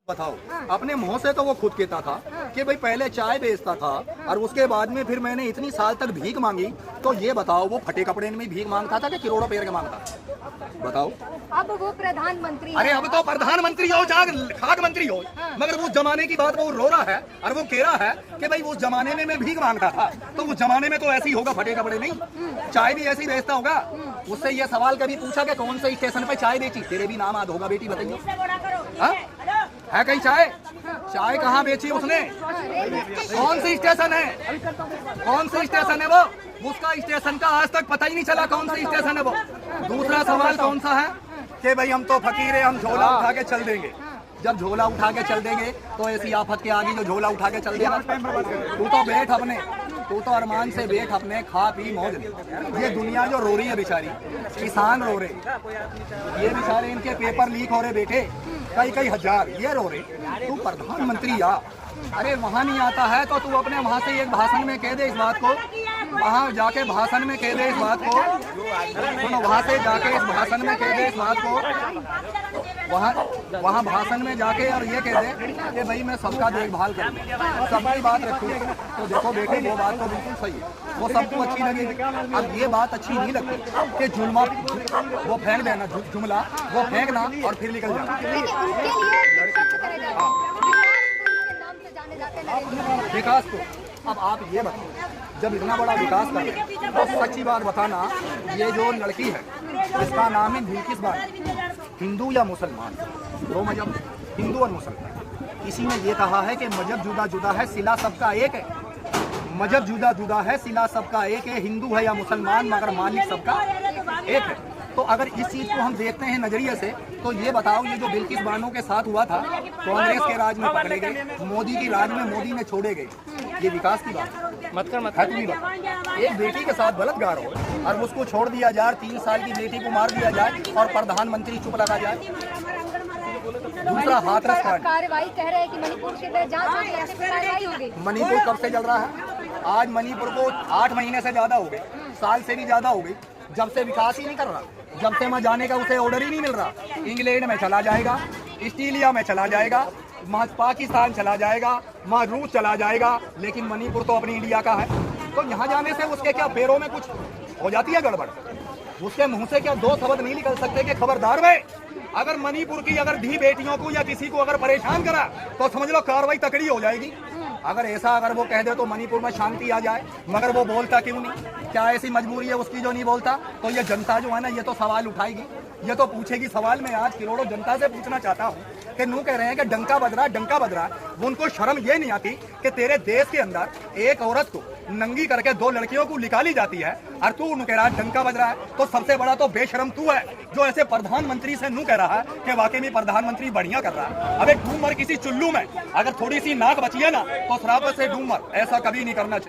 बताओ। अपने मुंह से तो वो खुद कहता था कि भाई पहले चाय बेचता था और उसके बाद में फिर मैंने इतनी साल तक भीख मांगी। तो ये बताओ वो फटे कपड़े में भीख मांगता था कि करोड़ों पैर के मांगता? बताओ। अब वो प्रधानमंत्री। अरे अब तो प्रधानमंत्री हो चाहे खाद्य मंत्री हो, मगर उस जमाने की बात वो रो रहा है और वो कह रहा है कि भाई उस जमाने में मैं भीख मांगता था। तो उस जमाने में तो ऐसे ही होगा, फटे कपड़े नहीं, चाय भी ऐसी बेचता होगा। उससे ये सवाल कभी पूछा कि कौन से स्टेशन पे चाय बेची? तेरे भी नाम याद होगा बेटी, बताइए है कहीं चाय? चाय कहाँ बेची उसने? कौन सी स्टेशन है? कौन सी स्टेशन है वो? उसका स्टेशन का आज तक पता ही नहीं चला कौन सी स्टेशन है वो। दूसरा सवाल कौन सा है कि भाई हम तो फकीर है, हम झोला उठा के चल देंगे। जब झोला उठा के चल देंगे तो ऐसी आफत के आगे जो झोला उठा के चल देगा। तू तो बैठ अपने, तू तो अरमान से बैठ अपने, खा पी मौज ले। ये दुनिया जो रो रही है बेचारी, किसान रो रहे, ये बेचारे इनके पेपर लीक हो रहे बेटे, कई हजार ये रो रहे। तू प्रधानमंत्री या अरे वहाँ नहीं आता है तो तू अपने वहाँ से एक भाषण में कह दे इस बात को, वहाँ जाके भाषण में कह दे इस बात को, सुनो वहाँ से जाके इस भाषण में कह दे इस बात को, वहाँ भाषण में जाके और ये कह दे कि भाई मैं सबका देखभाल करूँ, सबकी बात रखूँ। तो देखो बेटे वो बात तो बिल्कुल सही है, वो सबको अच्छी लगेगी। अब ये बात अच्छी नहीं लगती कि जुल्मा वो फेंक देना, जुमला वो फेंकना और फिर निकल जाना। विकास को अब आप ये बताओ, जब इतना बड़ा विकास कर रहे हैं तो सच्ची बात बताना, ये जो लड़की है इसका नाम है बिल्किस बानो, हिंदू या मुसलमान? दो मजहब, हिंदू और मुसलमान। इसी ने ये कहा है कि मजहब जुदा जुदा है, सिला सबका एक है। मजहब जुदा जुदा है, सिला सबका एक है, हिंदू है या मुसलमान मगर मालिक सबका एक है। तो अगर इस चीज को हम देखते हैं नजरिए से, तो ये बताओ ये जो बिल्किस बानो के साथ हुआ था, कांग्रेस के राज में पकड़े गए, मोदी की राज में मोदी ने छोड़े गए, ये विकास की बात मत है? तुम्ही बात एक बेटी के साथ बलात्कार हो और उसको छोड़ दिया जाए, 3 साल की बेटी को मार दिया जाए और प्रधानमंत्री चुप लगा जाए। दूसरा हाथरस कांड, कार्रवाई कह रहे हैं कि मणिपुर के जांच कार्रवाई हो गई। मणिपुर कब से चल रहा है? आज मणिपुर को 8 महीने से ज्यादा हो गए, साल से भी ज्यादा हो गई, जब से विकास ही नहीं कर रहा, जब से वहाँ जाने का उसे ऑर्डर ही नहीं मिल रहा। इंग्लैंड में चला जाएगा, ऑस्ट्रेलिया में चला जाएगा, वहाँ पाकिस्तान चला जाएगा, वहाँ रूस चला जाएगा, लेकिन मणिपुर तो अपनी इंडिया का है। तो यहाँ जाने से उसके क्या पैरों में कुछ हो जाती है गड़बड़? उसके मुंह से क्या 2 शब्द नहीं निकल सकते कि खबरदार भाई, अगर मणिपुर की अगर धी बेटियों को या किसी को अगर परेशान करा तो समझ लो कार्रवाई तकड़ी हो जाएगी। अगर ऐसा अगर वो कह दे तो मणिपुर में शांति आ जाए, मगर वो बोलता क्यों नहीं? क्या ऐसी मजबूरी है उसकी जो नहीं बोलता? तो ये जनता जो है ना, ये तो सवाल उठाएगी, ये तो पूछेगी सवाल। मैं आज करोड़ों जनता से पूछना चाहता हूँ कि नू कह रहे हैं कि डंका बज रहा, वो उनको शर्म ये नहीं आती कि तेरे देश के अंदर एक औरत को नंगी करके 2 लड़कियों को निकाली जाती है और तू कह रहा है डंका बज रहा है? तो सबसे बड़ा तो बेशरम तू है जो ऐसे प्रधानमंत्री से नू कह रहा है कि वाकई में प्रधानमंत्री बढ़िया कर रहा है। अबे डूब मर किसी चुल्लू में, अगर थोड़ी सी नाक बची है ना तो शराब से डूब मर, ऐसा कभी नहीं करना चाहिए।